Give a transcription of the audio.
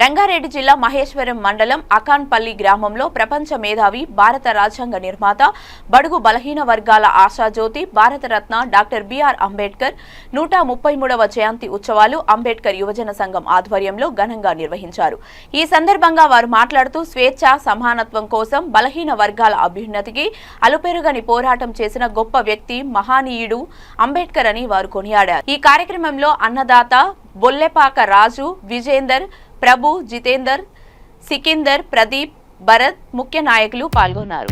రంగారెడ్డి జిల్లా మహేశ్వరం మండలం అకాన్పల్లి గ్రామంలో ప్రపంచ మేధావి భారత రాజ్యాంగ నిర్మాత బడుగు బలహీన వర్గాల ఆశాజ్యోతి భారతరత్న డాక్టర్ బిఆర్ అంబేద్కర్ 133వ జయంతి ఉత్సవాలు అంబేద్కర్ యువజన సంఘం ఆధ్వర్యంలో ఘనంగా నిర్వహించారు. ఈ సందర్భంగా వారు మాట్లాడుతూ స్వేచ్ఛ సమానత్వం కోసం బలహీన వర్గాల అభ్యున్నతికి అలుపెరుగని పోరాటం చేసిన గొప్ప వ్యక్తి మహానీయుడు అంబేద్కర్ అని వారు కొనియాడారు. ఈ కార్యక్రమంలో అన్నదాత బొల్లెపాక రాజు, విజేందర్, ప్రభు, జితేందర్, సికిందర్, ప్రదీప్, భరత్ ముఖ్య నాయకులు పాల్గొన్నారు.